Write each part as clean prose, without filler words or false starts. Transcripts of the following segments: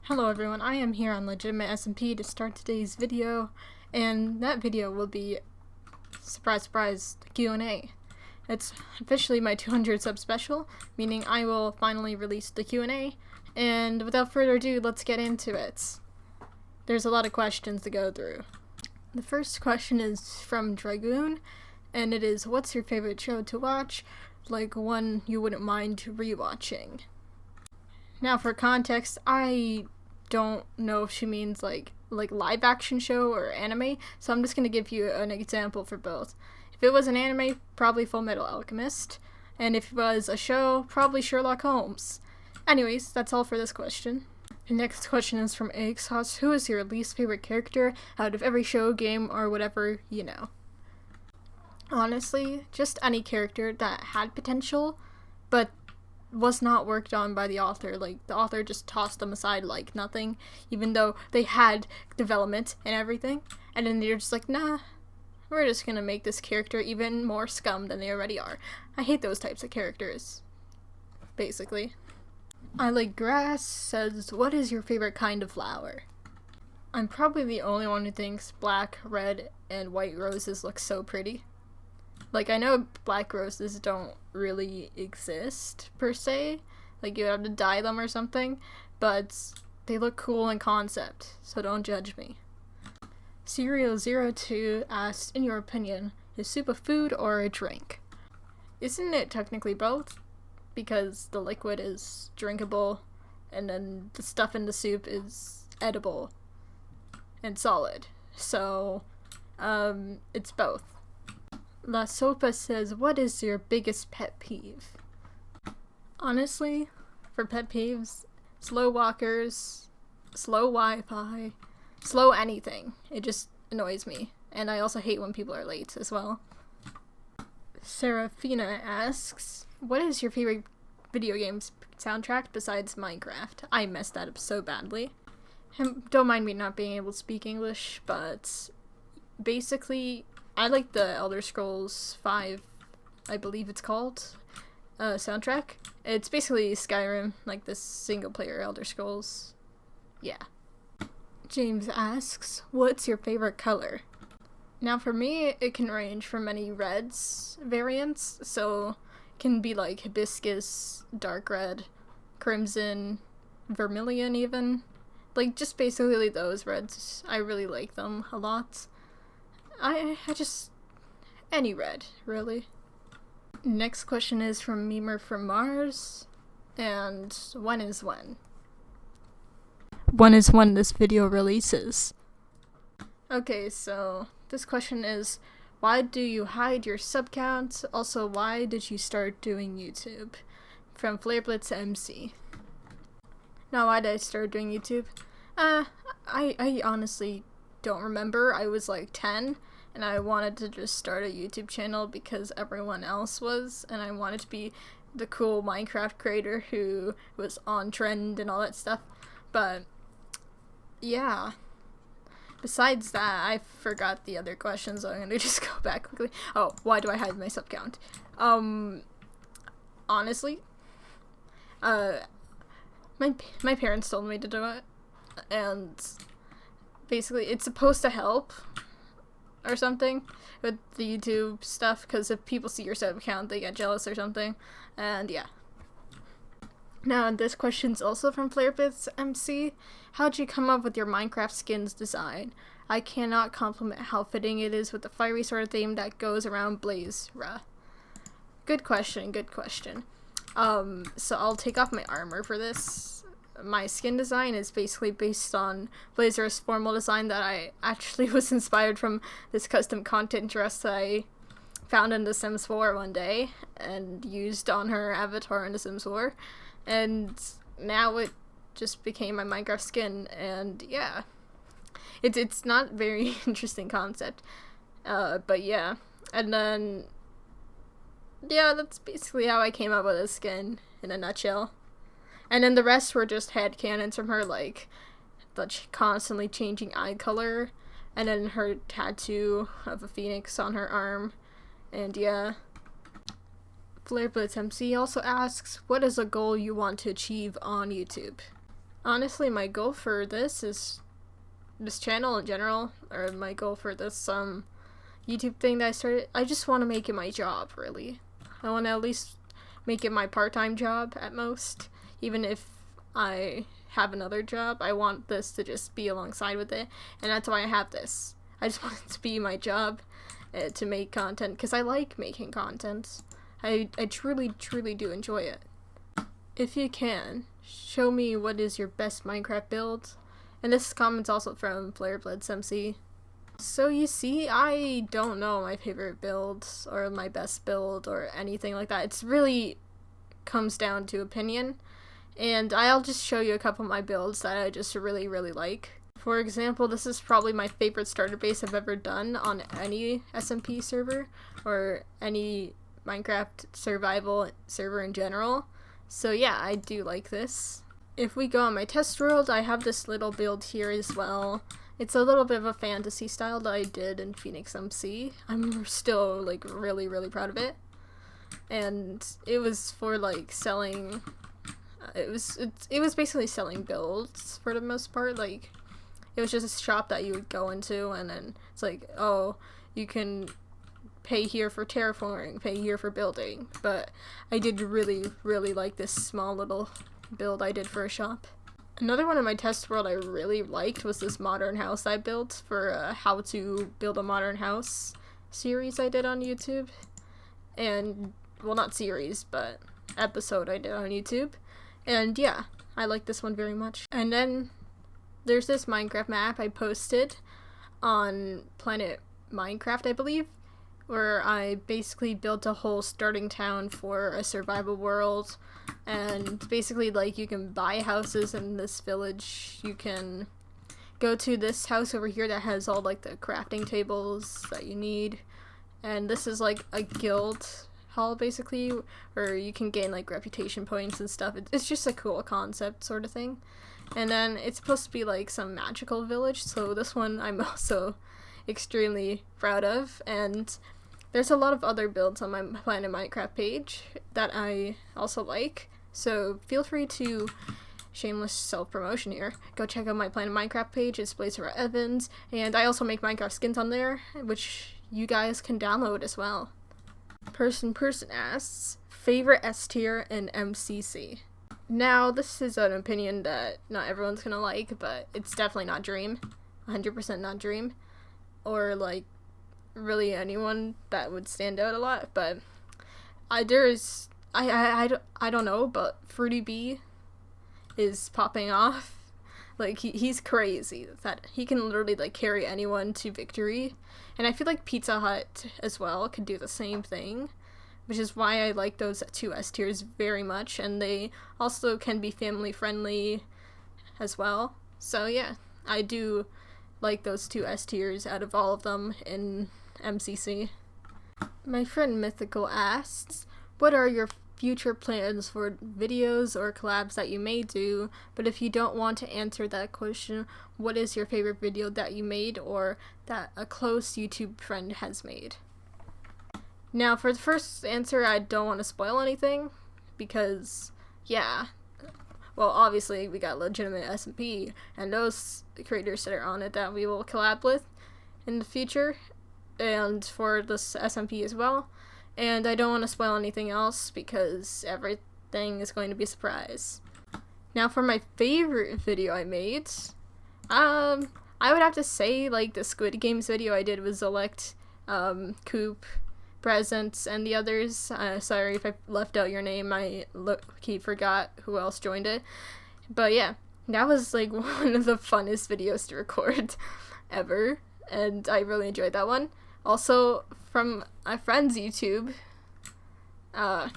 Hello everyone, I am here on Legitimate SMP to start today's video, and that video will be, surprise surprise, the Q&A. It's officially my 200 sub special, meaning I will finally release the Q&A, and without further ado, let's get into it. There's a lot of questions to go through. The first question is from Dragoon, and it is, what's your favorite show to watch, like one you wouldn't mind rewatching? Now for context, I don't know if she means like live action show or anime, so I'm just gonna give you an example for both. If it was an anime, probably Full Metal Alchemist, and if it was a show, probably Sherlock Holmes. Anyways, that's all for this question. The next question is from eggsauce. Who is your least favorite character out of every show, game, or whatever you know? Honestly, just any character that had potential, but was not worked on by the author. Like, the author just tossed them aside like nothing, even though they had development and everything, and then they're just like, nah, we're just gonna make this character even more scum than they already are. I hate those types of characters, basically. I Like Grass says, what is your favorite kind of flower? I'm probably the only one who thinks black, red, and white roses look so pretty. Like, I know black roses don't really exist, per se. Like, you have to dye them or something. But they look cool in concept, so don't judge me. Serial02 asked, in your opinion, is soup a food or a drink? Isn't it technically both? Because the liquid is drinkable, and then the stuff in the soup is edible and solid. So, it's both. La Sopa says, what is your biggest pet peeve? Honestly, for pet peeves, slow walkers, slow Wi-Fi, slow anything. It just annoys me. And I also hate when people are late as well. Seraphina asks, what is your favorite video game's soundtrack besides Minecraft? I messed that up so badly. And don't mind me not being able to speak English, but basically, I like the Elder Scrolls 5, I believe it's called, soundtrack. It's basically Skyrim, like this single-player Elder Scrolls. Yeah. James asks, what's your favorite color? Now for me, it can range from many reds variants, so it can be like hibiscus, dark red, crimson, vermilion even. Like, just basically those reds. I really like them a lot. I just, any red, really. Next question is from Memer from Mars, and when is when? When is when this video releases. Okay, so this question is, why do you hide your sub count? Also, why did you start doing YouTube? From FlareBlitzMC. Now, why did I start doing YouTube? I honestly don't remember. I was like 10, and I wanted to just start a YouTube channel because everyone else was, and I wanted to be the cool Minecraft creator who was on trend and all that stuff. But yeah, besides that, I forgot the other questions, so I'm gonna just go back quickly. Oh, why do I hide my sub count? Honestly, my parents told me to do it, and basically it's supposed to help or something with the YouTube stuff, because if people see your sub count, they get jealous or something, and yeah. Now, this question's also from FlareBlitzMC. How'd you come up with your Minecraft skins design? I cannot compliment how fitting it is with the fiery sword theme that goes around Blazera. Good question, good question. So I'll take off my armor for this. My skin design is basically based on Blazera's formal design that I actually was inspired from this custom content dress that I found in The Sims 4 one day and used on her avatar in The Sims 4. And now it just became my Minecraft skin, and yeah. It's not very interesting concept. But yeah. And then, yeah, that's basically how I came up with this skin in a nutshell. And then the rest were just headcanons from her, like the constantly changing eye color, and then her tattoo of a phoenix on her arm, and yeah. FlareBlitzMC also asks, what is a goal you want to achieve on YouTube? Honestly, my goal for this channel in general, or my goal for this YouTube thing that I started, I just want to make it my job, really. I want to at least make it my part-time job at most. Even if I have another job, I want this to just be alongside with it, and that's why I have this. I just want it to be my job, to make content, because I like making content. I truly do enjoy it. If you can, show me what is your best Minecraft build. And this comment's also from FlareBlitzMC. So you see, I don't know my favorite build, or my best build, or anything like that. It's really comes down to opinion. And I'll just show you a couple of my builds that I just really like. For example, this is probably my favorite starter base I've ever done on any SMP server, or any Minecraft survival server in general. So yeah, I do like this. If we go on my test world, I have this little build here as well. It's a little bit of a fantasy style that I did in phoenixmc. I'm still like really proud of it. And it was for like selling, it was basically selling builds for the most part. Like, it was just a shop that you would go into, and then it's like, oh, you can pay here for terraforming, pay here for building. But I did really like this small little build I did for a shop. Another one in my test world I really liked was this modern house I built for a how to build a modern house series I did on YouTube. And, well, not series, but episode I did on YouTube. And yeah, I like this one very much. And then there's this Minecraft map I posted on Planet Minecraft, I believe, where I basically built a whole starting town for a survival world. And basically, like, you can buy houses in this village. You can go to this house over here that has all, like, the crafting tables that you need. And this is, like, a guild hall, basically, where you can gain, like, reputation points and stuff. It's just a cool concept sort of thing. And then it's supposed to be, like, some magical village, so this one I'm also extremely proud of. And there's a lot of other builds on my Planet Minecraft page that I also like, so feel free to, shameless self-promotion here, go check out my Planet Minecraft page. It's BlazeraEvans, and I also make Minecraft skins on there, which you guys can download as well. Person asks, favorite S tier in MCC. Now, this is an opinion that not everyone's gonna like, but it's definitely not Dream. 100% not Dream. Or, like, really anyone that would stand out a lot, but I don't know, but Fruity B is popping off. Like, he's crazy that he can literally, like, carry anyone to victory. And I feel like Pizza Hut as well could do the same thing, which is why I like those two S tiers very much, and they also can be family friendly as well. So yeah, I do like those two S tiers out of all of them in MCC. My friend Mythical asks, what are your future plans for videos or collabs that you may do? But if you don't want to answer that question, what is your favorite video that you made or that a close YouTube friend has made? Now, for the first answer, I don't want to spoil anything, because, yeah, well, obviously, we got legitimate SMP, and those creators that are on it that we will collab with in the future, and for this SMP as well. And I don't want to spoil anything else, because everything is going to be a surprise. Now, for my favorite video I made, I would have to say, like, the Squid Games video I did with Zolect, Coop, Presents, and the others. Sorry if I left out your name, I low-key forgot who else joined it. But yeah, that was like one of the funnest videos to record ever, and I really enjoyed that one. Also, from a friend's YouTube, I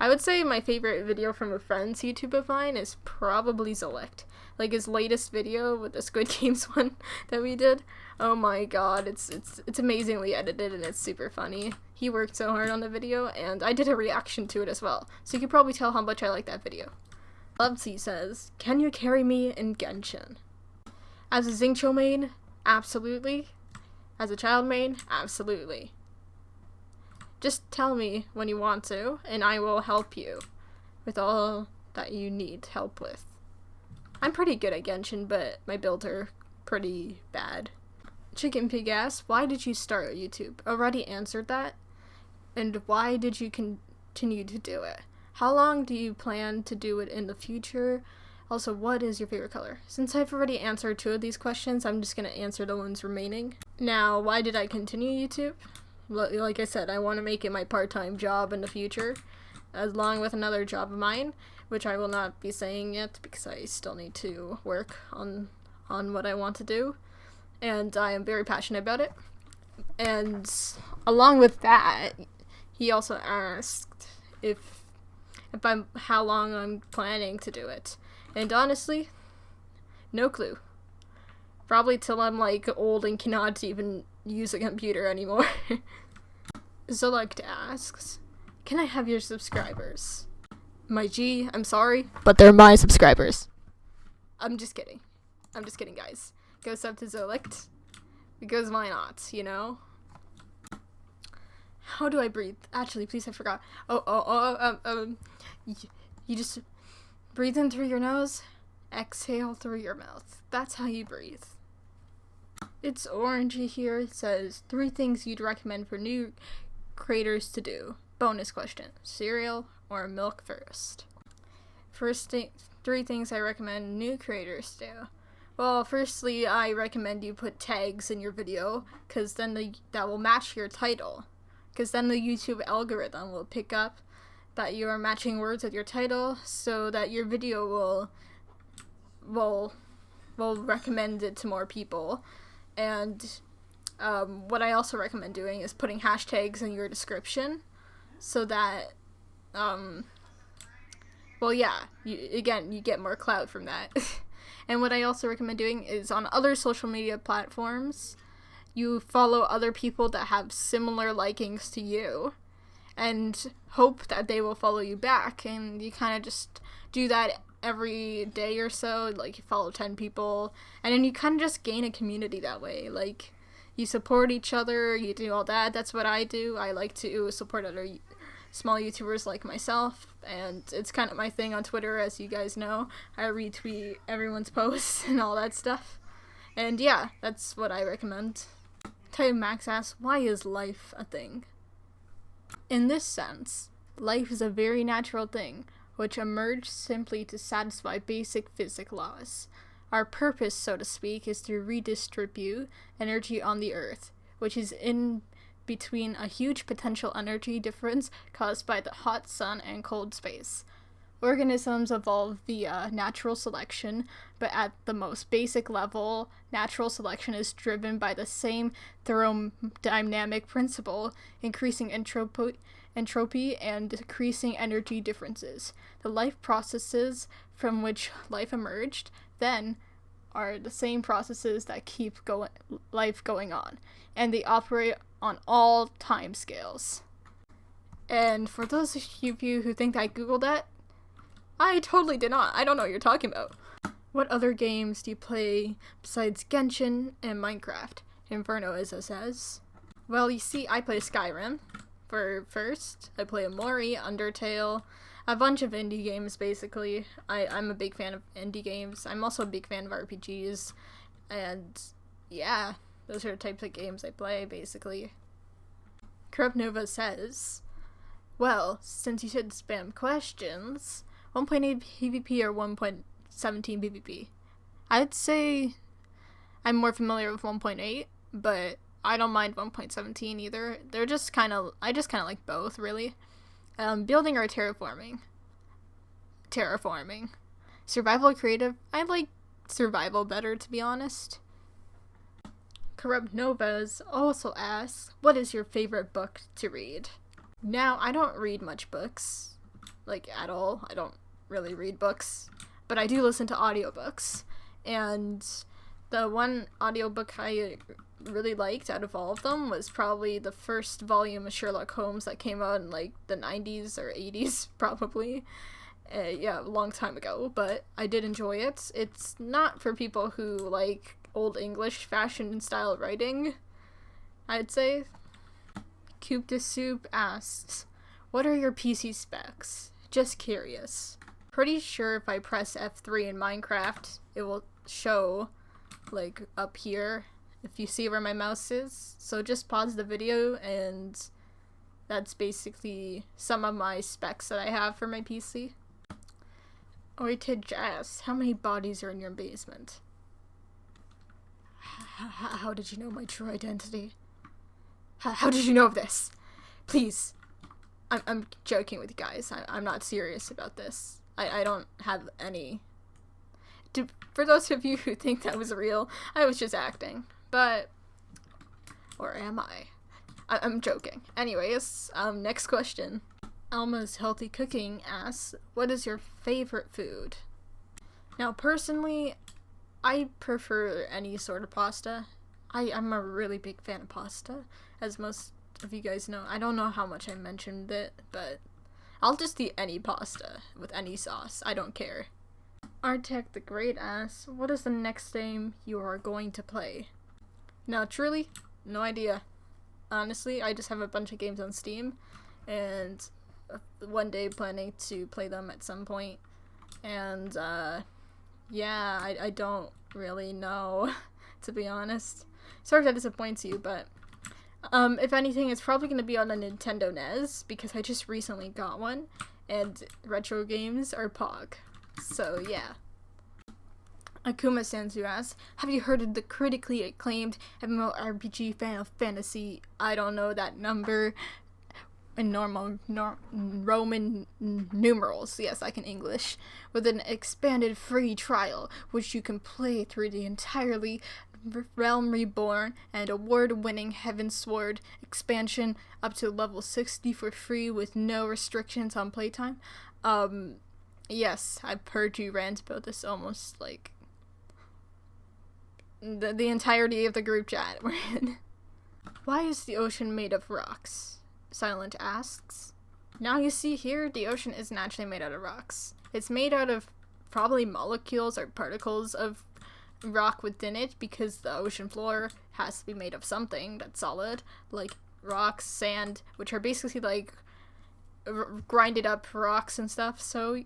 would say my favorite video from a friend's YouTube of mine is probably Zolect. Like, his latest video with the Squid Games one that we did. Oh my god, it's amazingly edited and it's super funny. He worked so hard on the video, and I did a reaction to it as well, so you can probably tell how much I like that video. Luvsy says, can you carry me in Genshin? As a Xingqiu main, absolutely. As a child main, absolutely. Just tell me when you want to, and I will help you with all that you need help with. I'm pretty good at Genshin, but my builds are pretty bad. ChickenPig asks, why did you start YouTube? Already answered that. And why did you continue to do it? How long do you plan to do it in the future? Also, what is your favorite color? Since I've already answered 2 of these questions, I'm just going to answer the ones remaining. Now, why did I continue YouTube? Like I said, I want to make it my part-time job in the future, along with another job of mine, which I will not be saying yet because I still need to work on what I want to do, and I am very passionate about it. And along with that, he also asked how long I'm planning to do it. And honestly, no clue. Probably till I'm like old and cannot even use a computer anymore. Zolect asks, can I have your subscribers? My G, I'm sorry, but they're my subscribers. I'm just kidding, guys. Go sub to Zolect, because why not, you know? How do I breathe? Actually, please, I forgot. You just breathe in through your nose, exhale through your mouth. That's how you breathe. ItsOrangyyHere. It says 3 things you'd recommend for new creators to do. Bonus question: cereal or milk first? First 3 things I recommend new creators do. Well, firstly, I recommend you put tags in your video, because then that will match your title. Because then the YouTube algorithm will pick up that you are matching words with your title, so that your video will recommend it to more people. And what I also recommend doing is putting hashtags in your description, so that you get more clout from that. And what I also recommend doing is on other social media platforms, you follow other people that have similar likings to you and hope that they will follow you back, and you kind of just do that every day or so. Like, you follow 10 people, and then you kind of just gain a community that way. Like, you support each other, you do all that. That's what I do. I like to support other small YouTubers like myself, and it's kind of my thing on Twitter, as you guys know. I retweet everyone's posts and all that stuff. And yeah, that's what I recommend. TitanMax asks, why is life a thing? In this sense, life is a very natural thing, which emerged simply to satisfy basic physics laws. Our purpose, so to speak, is to redistribute energy on the Earth, which is in between a huge potential energy difference caused by the hot sun and cold space. Organisms evolve via natural selection, but at the most basic level, natural selection is driven by the same thermodynamic principle, increasing entropy and decreasing energy differences. The life processes from which life emerged, then, are the same processes that keep life going on, and they operate on all time scales. And for those of you who think I googled that, I totally did not. I don't know what you're talking about. What other games do you play besides Genshin and Minecraft? Inferno, as it says. Well, you see, I play Skyrim for first. I play Amori, Undertale, a bunch of indie games, basically. I'm a big fan of indie games. I'm also a big fan of RPGs. And yeah, those are the types of games I play, basically. CorruptNovas says, well, since you said spam questions, 1.8 PvP or 1.17 PvP? I'd say I'm more familiar with 1.8, but I don't mind 1.17 either. I just kind of like both, really. Building or terraforming? Terraforming. Survival or creative? I like survival better, to be honest. CorruptNovas also asks, what is your favorite book to read? Now, I don't read much books, like, at all. I don't really read books, but I do listen to audiobooks, and the one audiobook I really liked out of all of them was probably the first volume of Sherlock Holmes that came out in, like, the 90s or 80s, probably. Yeah, a long time ago, but I did enjoy it. It's not for people who like old English fashion style writing, I'd say. Coopdesoop asks, what are your PC specs? Just curious. Pretty sure if I press F3 in Minecraft, it will show, like, up here, if you see where my mouse is. So just pause the video, and that's basically some of my specs that I have for my PC. Oytij asks, how many bodies are in your basement? How did you know my true identity? How did you know of this? Please. I'm joking with you guys. I'm not serious about this. I don't have any... For those of you who think that was real, I was just acting. But... Or am I? I'm joking. Anyways, next question. almashealthycooking asks, what is your favorite food? Now, personally, I prefer any sort of pasta. I'm a really big fan of pasta, as most of you guys know. I don't know how much I mentioned it, but I'll just eat any pasta with any sauce. I don't care. ArtecTheGreat asks, what is the next game you are going to play? Now, truly, no idea. Honestly, I just have a bunch of games on Steam, and one day planning to play them at some point. And, yeah, I don't really know, to be honest. Sorry if that disappoints you, but, if anything, it's probably going to be on a Nintendo NES, because I just recently got one, and retro games are Pog. So, yeah. AkumaSanzu asks, have you heard of the critically acclaimed MMORPG Final Fantasy, I don't know that number, in Roman numerals, yes, I can English, with an expanded free trial, which you can play through the entirely Realm Reborn and award-winning Heavensward expansion up to level 60 for free with no restrictions on playtime? Yes, I've heard you rant about this almost, like, the entirety of the group chat we're in. Why is the ocean made of rocks? Silent asks. Now you see here, the ocean isn't actually made out of rocks. It's made out of probably molecules or particles of rock within it, because the ocean floor has to be made of something that's solid, like rocks, sand, which are basically like grinded up rocks and stuff. So,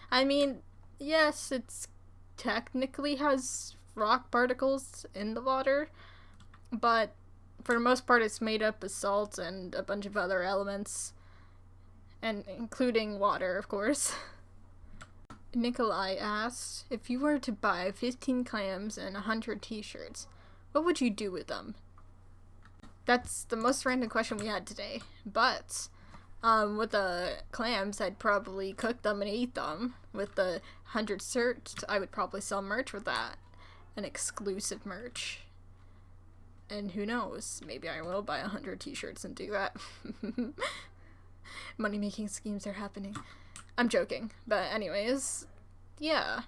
I mean, yes, it's technically has rock particles in the water, but for the most part it's made up of salt and a bunch of other elements, and including water, of course. Nicholai asked, if you were to buy 15 clams and 100 t-shirts, what would you do with them? That's the most random question we had today, but with the clams, I'd probably cook them and eat them. With the 100 shirts, I would probably sell merch with that. An exclusive merch. And who knows, maybe I will buy 100 t-shirts and do that. Money-making schemes are happening. I'm joking, but anyways, yeah.